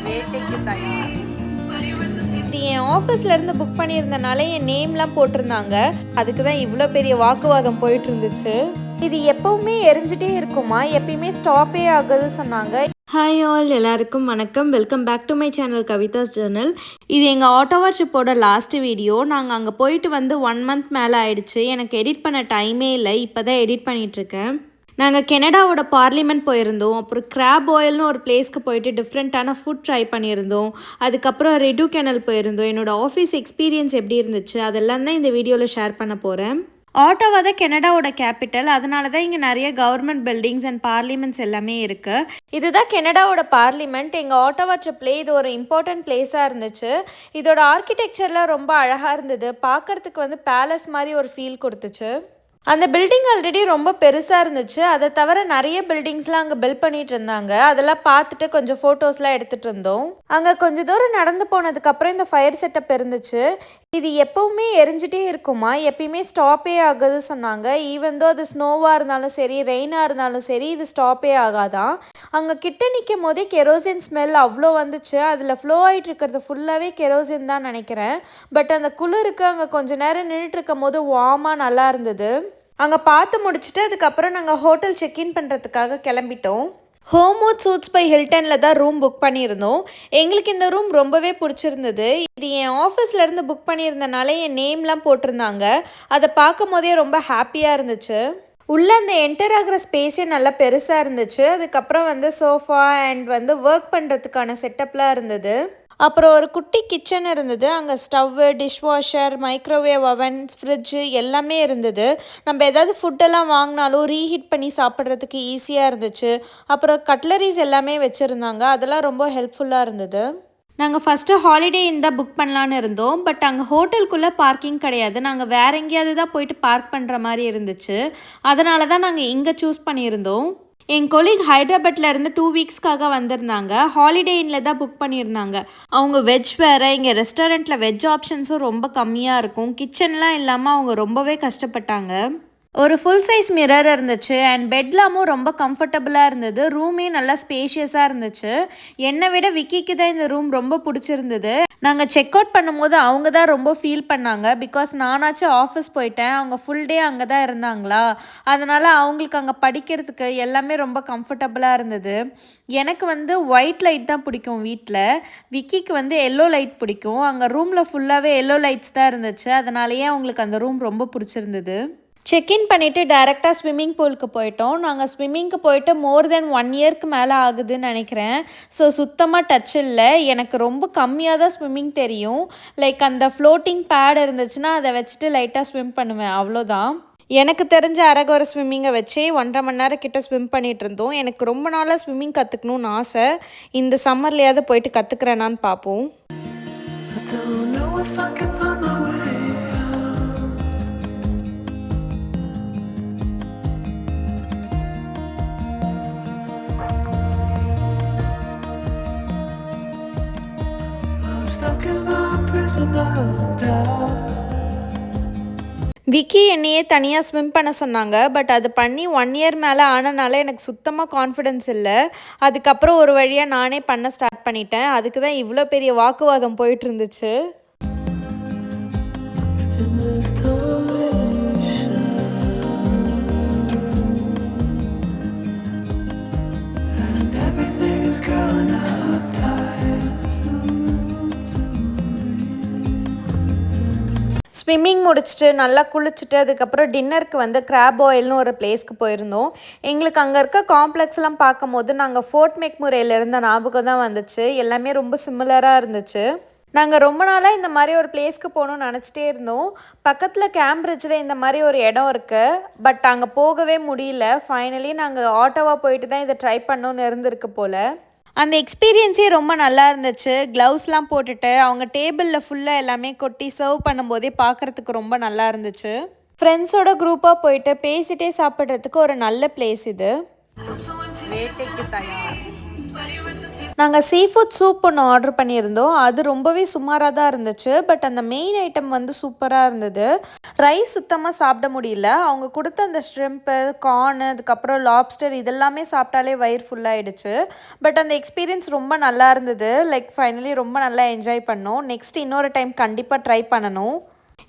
வேட்டைக்கு தயார். இது என் ஆஃபீஸ்லேருந்து புக் பண்ணியிருந்தனால என் நேம்லாம் போட்டிருந்தாங்க. அதுக்கு தான் இவ்வளோ பெரிய வாக்குவாதம் போயிட்டு இருந்துச்சு. இது எப்பவுமே எரிஞ்சிட்டே இருக்குமா, எப்பயுமே ஸ்டாப்பே ஆகுது சொன்னாங்க. ஹாய் ஆல், எல்லாருக்கும் வணக்கம். Welcome back to my channel Kavitha's journal. இது எங்கள் ஆட்டோவா ட்ரிப்போட லாஸ்ட் வீடியோ. நாங்கள் அங்கே போயிட்டு வந்து 1 மந்த் மேலே ஆயிடுச்சு. எனக்கு எடிட் பண்ண டைமே இல்லை, இப்போ தான் எடிட் பண்ணிகிட்ருக்கேன். நாங்கள் கெனடாவோட பார்லிமெண்ட் போயிருந்தோம். அப்புறம் கிராப் ஆயில்னு ஒரு பிளேஸ்க்கு போயிட்டு டிஃப்ரெண்ட்டான ஃபுட் ட்ரை பண்ணியிருந்தோம். அதுக்கப்புறம் ரெடு கெனல் போயிருந்தோம். என்னோடய ஆஃபீஸ் எக்ஸ்பீரியன்ஸ் எப்படி இருந்துச்சு அதெல்லாம் தான் இந்த வீடியோவில் ஷேர் பண்ண போகிறேன். ஆட்டோவா தான் கெனடாவோட கேபிட்டல். அதனால தான் இங்கே நிறைய கவர்மெண்ட் பில்டிங்ஸ் அண்ட் பார்லிமெண்ட்ஸ் எல்லாமே இருக்குது. இதுதான் கெனடாவோட பார்லிமெண்ட். எங்கள் ஆட்டோவா ட்ரிப்லேயே இது ஒரு இம்பார்ட்டன்ட் பிளேஸாக இருந்துச்சு. இதோட ஆர்கிடெக்சர்லாம் ரொம்ப அழகாக இருந்தது. பார்க்குறதுக்கு வந்து பேலஸ் மாதிரி ஒரு ஃபீல் கொடுத்துச்சு. அந்த பில்டிங் ஆல்ரெடி ரொம்ப பெருசாக இருந்துச்சு. அதை தவிர நிறைய பில்டிங்ஸ்லாம் அங்கே பில்ட் பண்ணிட்டு இருந்தாங்க. அதெல்லாம் பார்த்துட்டு கொஞ்சம் ஃபோட்டோஸ்லாம் எடுத்துகிட்டு இருந்தோம். அங்கே கொஞ்சம் தூரம் நடந்து போனதுக்கப்புறம் இந்த ஃபயர் செட்டப் இருந்துச்சு. இது எப்பவுமே எரிஞ்சிட்டே இருக்குமா, எப்பயுமே ஸ்டாப்பே ஆகுது சொன்னாங்க. ஈவன் தோ அது ஸ்னோவாக இருந்தாலும் சரி, ரெயினாக இருந்தாலும் சரி, இது ஸ்டாப்பே ஆகாதான். அங்கே கிட்ட நிற்கும் போதே கெரோசின் ஸ்மெல் அவ்வளோ வந்துச்சு. அதில் ஃப்ளோ ஆகிட்டு இருக்கிறது ஃபுல்லாகவே கெரோசின் தான் நினைக்கிறேன். பட் அந்த குளிருக்கு அங்கே கொஞ்சம் நேரம் நின்றுட்டு இருக்கும் போது வார்மாக நல்லா இருந்தது. அங்கே பார்த்து முடிச்சுட்டு அதுக்கப்புறம் நாங்கள் ஹோட்டல் செக்இன் பண்ணுறதுக்காக கிளம்பிட்டோம். ஹோம்மோட் சூட்ஸ் பை ஹில்டனில் தான் ரூம் புக் பண்ணியிருந்தோம். எங்களுக்கு இந்த ரூம் ரொம்பவே பிடிச்சிருந்தது. இது என் ஆஃபீஸ்லேருந்து புக் பண்ணியிருந்தனால என் நேம்லாம் போட்டிருந்தாங்க. அதை பார்க்கும் போதே ரொம்ப ஹாப்பியாக இருந்துச்சு. உள்ளே அந்த என்டர் ஆகிற ஸ்பேஸே நல்லா பெருசாக இருந்துச்சு. அதுக்கப்புறம் வந்து சோஃபா அண்ட் வந்து ஒர்க் பண்ணுறதுக்கான செட்டப்லாம் இருந்தது. அப்புறம் ஒரு குட்டி கிச்சன் இருந்தது. அங்கே ஸ்டவ்வு, டிஷ்வாஷர், மைக்ரோவேவ் அவன், ஃப்ரிட்ஜு எல்லாமே இருந்தது. நம்ம ஏதாவது ஃபுட்டெல்லாம் வாங்கினாலும் ரீஹீட் பண்ணி சாப்பிட்றதுக்கு ஈஸியாக இருந்துச்சு. அப்புறம் கட்லரிஸ் எல்லாமே வச்சுருந்தாங்க. அதெல்லாம் ரொம்ப ஹெல்ப்ஃபுல்லாக இருந்தது. நாங்கள் ஃபஸ்ட்டு ஹாலிடே இன் தான் புக் பண்ணலான்னு இருந்தோம். பட் அங்கே ஹோட்டலுக்குள்ளே பார்க்கிங் கிடையாது. நாங்கள் வேறு எங்கேயாவது தான் போயிட்டு பார்க் பண்ணுற மாதிரி இருந்துச்சு. அதனால தான் நாங்கள் இங்கே சூஸ் பண்ணியிருந்தோம். என் கொலீக் ஹைதராபாத்தில் இருந்து 2 வீக்ஸ்க்காக வந்திருந்தாங்க. ஹாலிடே இன்னில் தான் புக் பண்ணியிருந்தாங்க. அவங்க வெஜ் வேறு. இங்கே ரெஸ்டாரண்ட்டில் வெஜ் ஆப்ஷன்ஸும் ரொம்ப கம்மியாக இருக்கும். கிச்சன்லாம் இல்லாமல் அவங்க ரொம்பவே கஷ்டப்பட்டாங்க. ஒரு ஃபுல் சைஸ் மிரர் இருந்துச்சு அண்ட் பெட்லாமும் ரொம்ப கம்ஃபர்டபுளாக இருந்தது. ரூமே நல்லா ஸ்பேஷியஸாக இருந்துச்சு. என்னை விட விக்கிக்கு தான் இந்த ரூம் ரொம்ப பிடிச்சிருந்தது. நாங்கள் செக் அவுட் பண்ணும்போது அவங்க தான் ரொம்ப ஃபீல் பண்ணாங்க. பிகாஸ் நானாச்சும் ஆஃபீஸ் போயிட்டேன், அவங்க ஃபுல் டே அங்கே தான் இருந்தாங்களா. அதனால் அவங்களுக்கு அங்கே படிக்கிறதுக்கு எல்லாமே ரொம்ப கம்ஃபர்டபுளாக இருந்தது. எனக்கு வந்து ஒயிட் லைட் தான் பிடிக்கும் வீட்டில். விக்கிக்கு வந்து எல்லோ லைட் பிடிக்கும். அங்கே ரூமில் ஃபுல்லாகவே எல்லோ லைட்ஸ் தான் இருந்துச்சு. அதனாலேயே அவங்களுக்கு அந்த ரூம் ரொம்ப பிடிச்சிருந்தது. செக்இன் பண்ணிவிட்டு டேரெக்டாக ஸ்விம்மிங் பூலுக்கு போயிட்டோம். நாங்கள் ஸ்விம்மிங்க்கு போயிட்டு மோர் தென் 1 இயர்க்கு மேலே ஆகுதுன்னு நினைக்கிறேன். ஸோ சுத்தமாக டச் இல்லை. எனக்கு ரொம்ப கம்மியாக தான் ஸ்விம்மிங் தெரியும். லைக் அந்த ஃப்ளோட்டிங் பேட் இருந்துச்சுன்னா அதை வச்சுட்டு லைட்டாக ஸ்விம் பண்ணுவேன், அவ்வளோதான். எனக்கு தெரிஞ்ச அரகுற ஸ்விம்மிங்கை வச்சு 1.5 மணி நேரம் கிட்ட ஸ்விம் பண்ணிகிட்டு இருந்தோம். எனக்கு ரொம்ப நாளாக ஸ்விம்மிங் கற்றுக்கணுன்னு ஆசை. இந்த சம்மர்லையாவது போயிட்டு கற்றுக்குறேனான்னு பார்ப்போம். விக்கி என்னையே தனியாக ஸ்விம் பண்ண சொன்னாங்க. பட் அது பண்ணி 1 இயர் மேலே ஆனனால எனக்கு சுத்தமாக கான்ஃபிடென்ஸ் இல்லை. அதுக்கப்புறம் ஒரு வழியாக நானே பண்ண ஸ்டார்ட் பண்ணிட்டேன். அதுக்கு தான் இவ்வளோ பெரிய வாக்குவாதம் போயிட்டு இருந்துச்சு. ஸ்விம்மிங் முடிச்சுட்டு நல்லா குளிச்சுட்டு அதுக்கப்புறம் டின்னருக்கு வந்து கிராப் ஆயில்னு ஒரு பிளேஸ்க்கு போயிருந்தோம். எங்களுக்கு அங்கே இருக்க காம்ப்ளெக்ஸ்லாம் பார்க்கும் போது நாங்கள் ஃபோர்ட் மெக்முரேல இருந்த ஞாபகம் தான் வந்துச்சு. எல்லாமே ரொம்ப சிமிலராக இருந்துச்சு. நாங்கள் ரொம்ப நாளாக இந்த மாதிரி ஒரு பிளேஸ்க்கு போகணுன்னு நினச்சிட்டே இருந்தோம். பக்கத்தில் கேம்பிரிட்ஜில் இந்த மாதிரி ஒரு இடம் இருக்குது. பட் அங்கே போகவே முடியல. ஃபைனலி நாங்கள் ஆட்டோவா போயிட்டு தான் இதை ட்ரை பண்ணணுன்னு இருந்திருக்கு போல். அந்த எக்ஸ்பீரியன்ஸே ரொம்ப நல்லா இருந்துச்சு. க்ளவுஸ்லாம் போட்டுட்டு அவங்க டேபிளில் ஃபுல்லாக எல்லாமே கொட்டி சர்வ் பண்ணும்போதே பார்க்குறதுக்கு ரொம்ப நல்லா இருந்துச்சு. ஃப்ரெண்ட்ஸோட குரூப்பாக போயிட்டு பேசிகிட்டே சாப்பிட்றதுக்கு ஒரு நல்ல பிளேஸ் இது. வேட்டைக்கு தயார். நாங்கள் சீ ஃபுட் சூப் ஒன்று ஆர்டர் பண்ணியிருந்தோம். அது ரொம்பவே சுமாராக தான் இருந்துச்சு. பட் அந்த மெயின் ஐட்டம் வந்து சூப்பராக இருந்தது. ரைஸ் சுத்தமாக சாப்பிட முடியல. அவங்க கொடுத்த அந்த ஷ்ரிம்ப்பு, கார்னு, அதுக்கப்புறம் லாப்ஸ்டர் இதெல்லாமே சாப்பிட்டாலே வயிறு ஃபுல்லாகிடுச்சு. பட் அந்த எக்ஸ்பீரியன்ஸ் ரொம்ப நல்லா இருந்தது. லைக் ஃபைனலி ரொம்ப நல்லா என்ஜாய் பண்ணோம். நெக்ஸ்ட் இன்னொரு டைம் கண்டிப்பாக ட்ரை பண்ணணும்.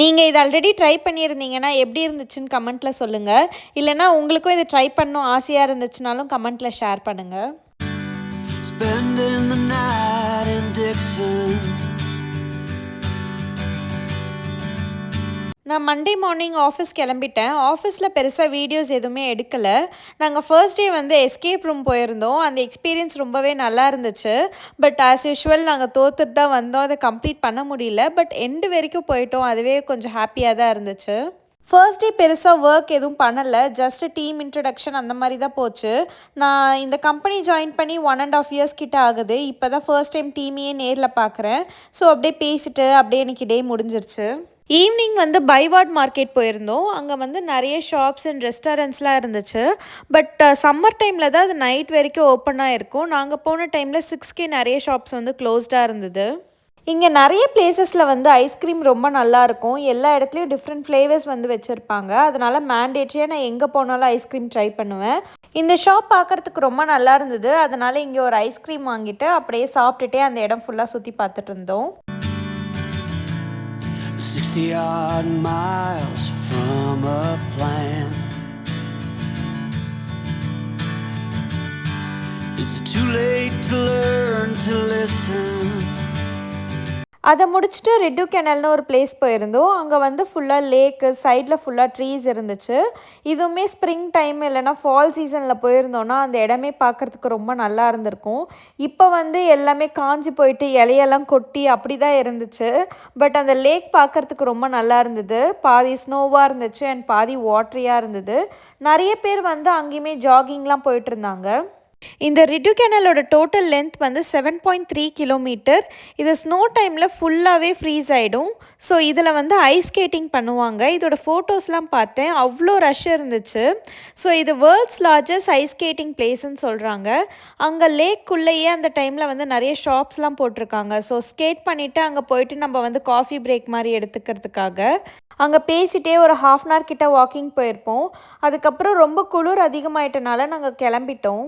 நீங்கள் இது ஆல்ரெடி ட்ரை பண்ணியிருந்தீங்கன்னா எப்படி இருந்துச்சுன்னு கமெண்ட்டில் சொல்லுங்கள். இல்லைனா உங்களுக்கும் இதை ட்ரை பண்ணணும் ஆசையாக இருந்துச்சுனாலும் கமெண்ட்டில் ஷேர் பண்ணுங்கள். Spending the night in Dixon. நான் மண்டே மார்னிங் ஆஃபீஸ் கிளம்பிட்டேன். ஆஃபீஸில் பெருசாக வீடியோஸ் எதுவுமே எடுக்கலை. நாங்கள் ஃபர்ஸ்ட் டே வந்து எஸ்கேப் ரூம் போயிருந்தோம். அந்த எக்ஸ்பீரியன்ஸ் ரொம்பவே நல்லா இருந்துச்சு. பட் ஆஸ் யூஷுவல் நாங்கள் தோற்றுட்டு தான் வந்தோம். அதை கம்ப்ளீட் பண்ண முடியல. பட் எண்டு வரைக்கும் போயிட்டோம். அதுவே கொஞ்சம் ஹாப்பியாக தான் இருந்துச்சு. ஃபர்ஸ்ட் டே பெருசாக ஒர்க் எதுவும் பண்ணலை. ஜஸ்ட் டீம் இன்ட்ரடக்ஷன் அந்த மாதிரி தான் போச்சு. நான் இந்த கம்பெனி ஜாயின் பண்ணி 1.5 years கிட்ட ஆகுது. இப்போ தான் ஃபர்ஸ்ட் டைம் டீமையே நேரில் பார்க்குறேன். ஸோ அப்படியே பேசிட்டு அப்படியே எனக்கு டே முடிஞ்சிருச்சு. ஈவினிங் வந்து பைவார்ட் மார்க்கெட் போயிருந்தோம். அங்கே வந்து நிறைய ஷாப்ஸ் அண்ட் ரெஸ்டாரண்ட்ஸ்லாம் இருந்துச்சு. பட் சம்மர் டைமில் தான் அது நைட் வரைக்கும் ஓப்பனாக இருக்கும். நாங்கள் போன டைமில் 6K நிறைய ஷாப்ஸ் வந்து க்ளோஸ்டாக இருந்தது. இங்கே நிறைய பிளேசஸில் வந்து ஐஸ்கிரீம் ரொம்ப நல்லாயிருக்கும். எல்லா இடத்துலையும் டிஃப்ரெண்ட் ஃப்ளேவர்ஸ் வந்து வச்சுருப்பாங்க. அதனால் மேண்டேட்ரியாக நான் எங்கே போனாலும் ஐஸ்கிரீம் ட்ரை பண்ணுவேன். இந்த ஷாப் பார்க்குறதுக்கு ரொம்ப நல்லா இருந்தது. அதனால் இங்கே ஒரு ஐஸ்கிரீம் வாங்கிட்டு அப்படியே சாப்பிட்டுட்டே அந்த இடம் ஃபுல்லாக சுற்றி பார்த்துட்டு இருந்தோம். 60 odd miles from a plan. Is it too late to learn to listen? அதை முடிச்சுட்டு ரெட்டு கெனல்னு ஒரு பிளேஸ் போயிருந்தோம். அங்கே வந்து ஃபுல்லாக லேக்கு, சைடில் ஃபுல்லாக ட்ரீஸ் இருந்துச்சு. இதுவுமே ஸ்ப்ரிங் டைம் இல்லைனா ஃபால் சீசனில் போயிருந்தோன்னா அந்த இடமே பார்க்குறதுக்கு ரொம்ப நல்லா இருந்திருக்கும். இப்போ வந்து எல்லாமே காஞ்சி போயிட்டு இலையெல்லாம் கொட்டி அப்படி தான் இருந்துச்சு. பட் அந்த லேக் பார்க்குறதுக்கு ரொம்ப நல்லா இருந்தது. பாதி ஸ்னோவாக இருந்துச்சு அண்ட் பாதி வாட்ரியாக இருந்தது. நிறைய பேர் வந்து அங்கேயுமே ஜாகிங்லாம் போயிட்டு இருந்தாங்க. இந்த ரிட்டு கேனலோட டோட்டல் லென்த் வந்து 7.3 கிலோமீட்டர். இது ஸ்னோ டைமில் ஃபுல்லாகவே ஃப்ரீஸ் ஆகிடும். ஸோ இதில் வந்து ஐஸ் ஸ்கேட்டிங் பண்ணுவாங்க. இதோட ஃபோட்டோஸ்லாம் பார்த்தேன். அவ்வளோ ரஷ் இருந்துச்சு. ஸோ இது வேர்ல்ட்ஸ் லார்ஜஸ்ட் ஐஸ் ஸ்கேட்டிங் பிளேஸ்ன்னு சொல்கிறாங்க. அங்கே லேக்குள்ளேயே அந்த டைமில் வந்து நிறைய ஷாப்ஸ்லாம் போட்டிருக்காங்க. ஸோ ஸ்கேட் பண்ணிவிட்டு அங்கே போயிட்டு நம்ம வந்து காஃபி பிரேக் மாதிரி எடுத்துக்கிறதுக்காக அங்கே பேசிகிட்டே ஒரு 1/2 hour கிட்ட வாக்கிங் போயிருப்போம். அதுக்கப்புறம் ரொம்ப குளிர் அதிகமாயிட்டனால நாங்கள் கிளம்பிட்டோம்.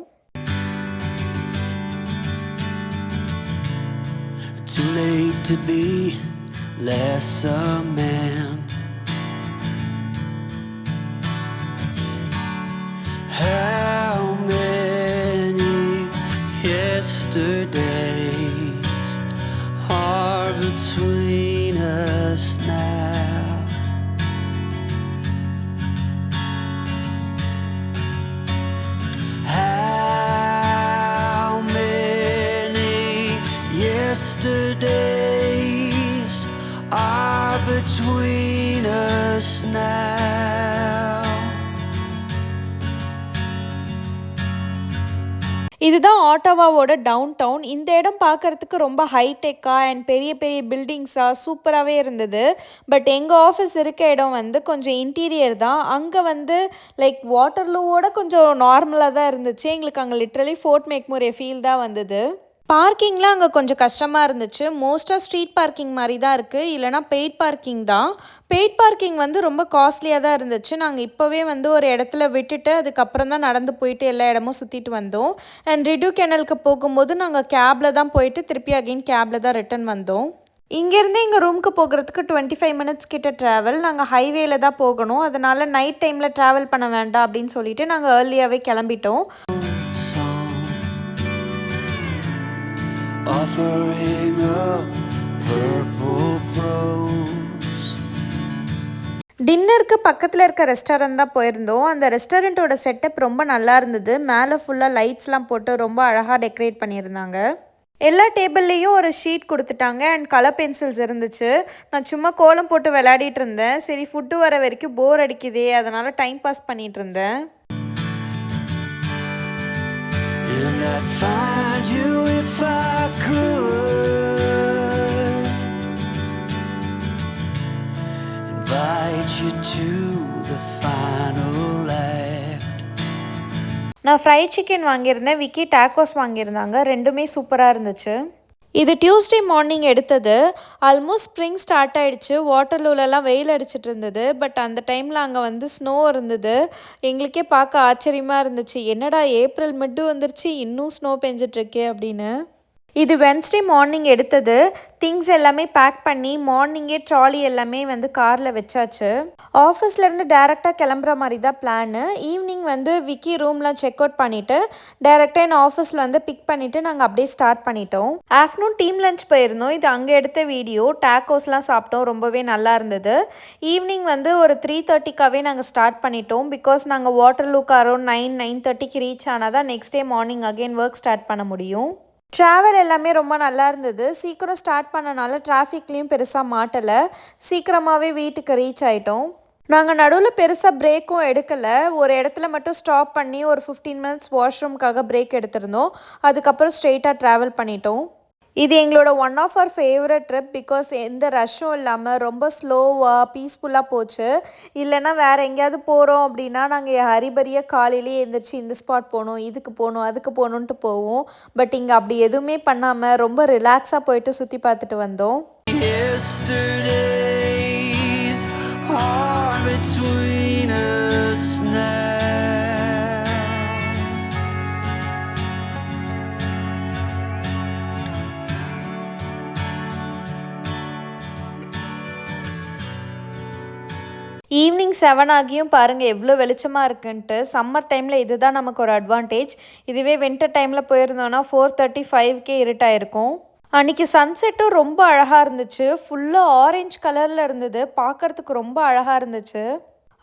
Too late to be less a man. How many yesterdays are between us now? How many yesterdays are between us now? இதுதான் ஆட்டோவாவோட டவுன் டவுன். இந்த இடம் பார்க்குறதுக்கு ரொம்ப ஹைடெக்காக அண்ட் பெரிய பெரிய பில்டிங்ஸாக சூப்பராகவே இருந்தது. பட் எங்கள் ஆஃபீஸ் இருக்க இடம் வந்து கொஞ்சம் இன்டீரியர் தான். அங்கே வந்து லைக் வாட்டர்லூவோட கொஞ்சம் நார்மலாக தான் இருந்துச்சு. எங்களுக்கு அங்கே லிட்ரலி ஃபோர்ட் மெக்முரே ஃபீல் தான் வந்தது. பார்க்கிங்லாம் அங்கே கொஞ்சம் கஷ்டமாக இருந்துச்சு. மோஸ்ட்டாக ஸ்ட்ரீட் பார்க்கிங் மாதிரி தான் இருக்குது. இல்லைனா பெய்ட் பார்க்கிங் தான். பெய்ட் பார்க்கிங் வந்து ரொம்ப காஸ்ட்லியாக தான் இருந்துச்சு. நாங்கள் இப்போவே வந்து ஒரு இடத்துல விட்டுட்டு அதுக்கப்புறம் தான் நடந்து போயிட்டு எல்லா இடமும் சுற்றிட்டு வந்தோம். அண்ட் ரிட்டு கெனலுக்கு போகும்போது நாங்கள் கேபில் தான் போயிட்டு திருப்பி அகெயின் கேபில் தான் ரிட்டன் வந்தோம். இங்கேருந்து எங்கள் ரூமுக்கு போகிறதுக்கு 25 minutes கிட்ட ட்ராவல். நாங்கள் ஹைவேல தான் போகணும். அதனால் நைட் டைமில் ட்ராவல் பண்ண வேண்டாம் அப்படின்னு சொல்லிட்டு நாங்கள் ஏர்லியாகவே கிளம்பிட்டோம். Offering up purple prose. டின்னருக்கு பக்கத்தில் இருக்க ரெஸ்டாரண்ட் தான் போயிருந்தோம். அந்த ரெஸ்டாரண்ட்டோட செட்டப் ரொம்ப நல்லா இருந்தது. மேலே ஃபுல்லாக லைட்ஸ்லாம் போட்டு ரொம்ப அழகாக டெக்கரேட் பண்ணியிருந்தாங்க. எல்லா டேபிள்லேயும் ஒரு ஷீட் கொடுத்துட்டாங்க அண்ட் கலர் பென்சில்ஸ் இருந்துச்சு. நான் சும்மா கோலம் போட்டு விளையாடிட்டு இருந்தேன். சரி ஃபுட்டு வர வரைக்கும் போர் அடிக்குதே, அதனால் டைம் பாஸ் பண்ணிகிட்டு இருந்தேன். And I'd find you if I could, invite you to the final act. நான் ஃப்ரைட் சிக்கன் வாங்கியிருந்தேன், விக்கி டாக்கோஸ் வாங்கியிருந்தாங்க. ரெண்டுமே சூப்பராக இருந்துச்சு. இது டியூஸ்டே மார்னிங் எடுத்தது. ஆல்மோஸ்ட் ஸ்ப்ரிங் ஸ்டார்ட் ஆகிடுச்சு. வாட்டர்லூலலாம் வெயில் அடிச்சிட்டு இருந்தது. பட் அந்த டைமில் அங்கே வந்து ஸ்னோ இருந்தது. எங்களுக்கே பார்க்க ஆச்சரியமாக இருந்துச்சு. என்னடா ஏப்ரல் மிட்டு வந்துருச்சு, இன்னும் ஸ்னோ பெஞ்சிட்ருக்கே அப்படின்னு. இது வென்ஸ்டே மார்னிங் எடுத்தது. திங்ஸ் எல்லாமே பேக் பண்ணி மார்னிங்கே ட்ராலி எல்லாமே வந்து காரில் வச்சாச்சு. ஆஃபீஸ்லேருந்து டேரெக்டாக கிளம்புற மாதிரி தான் பிளானு. ஈவினிங் வந்து விக்கி ரூம்லாம் செக் அவுட் பண்ணிவிட்டு டேரெக்டாக என் ஆஃபீஸில் வந்து பிக் பண்ணிவிட்டு நாங்கள் அப்படியே ஸ்டார்ட் பண்ணிட்டோம். ஆஃப்டர்நூன் டீம் லஞ்ச் போயிருந்தோம். இது அங்கே எடுத்த வீடியோ. டாக்கோஸ்லாம் சாப்பிட்டோம், ரொம்பவே நல்லா இருந்தது. ஈவினிங் வந்து ஒரு 3:30க்காகவே நாங்கள் ஸ்டார்ட் பண்ணிட்டோம். பிகாஸ் நாங்கள் வாட்டர்லூக்கு அரௌண்ட் 9:30க்கு ரீச் ஆனால் தான் next day morning again work start பண்ண முடியும். ட்ராவல் எல்லாமே ரொம்ப நல்லா இருந்தது. சீக்கிரம் ஸ்டார்ட் பண்ணனால டிராஃபிக்லேயும் பெருசாக மாட்டலை. சீக்கிரமாகவே வீட்டுக்கு ரீச் ஆகிட்டோம். நாங்கள் நடுவில் பெருசாக பிரேக்கும் எடுக்கலை. ஒரு இடத்துல மட்டும் ஸ்டாப் பண்ணி ஒரு 15 மினிட்ஸ் வாஷ்ரூம்காக பிரேக் எடுத்திருந்தோம். அதுக்கப்புறம் ஸ்ட்ரெயிட்டாக ட்ராவல் பண்ணிட்டோம். இது எங்களோட one of our favourite trip. Because எந்த ரஷ்ஷும் இல்லாமல் ரொம்ப ஸ்லோவாக பீஸ்ஃபுல்லாக போச்சு. இல்லைன்னா வேறு எங்கேயாவது போகிறோம் அப்படின்னா நாங்கள் ஹரிபரியாக காலையிலேயே எழுந்திரிச்சு இந்த ஸ்பாட் போகணும், இதுக்கு போகணும், அதுக்கு போகணுன்ட்டு போவோம். பட் இங்கே அப்படி எதுவுமே பண்ணாமல் ரொம்ப ரிலாக்ஸாக போயிட்டு சுற்றி பார்த்துட்டு வந்தோம். ஈவினிங் 7 ஆகியும் பாருங்கள் எவ்வளோ வெளிச்சமாக இருக்குன்ட்டு. சம்மர் டைமில் இதுதான் நமக்கு ஒரு அட்வான்டேஜ். இதுவே வின்டர் டைமில் போயிருந்தோன்னா 4:35க்கே இருட்டாயிருக்கும். அன்றைக்கி சன்செட்டும் ரொம்ப அழகாக இருந்துச்சு. ஃபுல்லாக ஆரஞ்ச் கலரில் இருந்தது. பார்க்குறதுக்கு ரொம்ப அழகாக இருந்துச்சு.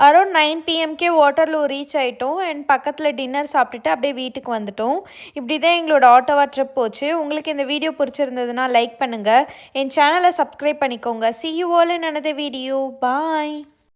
அரௌண்ட் 9 PM வாட்டர்லூ ரீச் ஆகிட்டோம். அண்ட் பக்கத்தில் டின்னர் சாப்பிட்டுட்டு அப்படியே வீட்டுக்கு வந்துட்டோம். இப்படி தான் எங்களோட ஆட்டோவா ட்ரிப் போச்சு. உங்களுக்கு இந்த வீடியோ பிடிச்சிருந்ததுன்னா லைக் பண்ணுங்கள். என் சேனலை சப்ஸ்கிரைப் பண்ணிக்கோங்க. See you all in another video. Bye.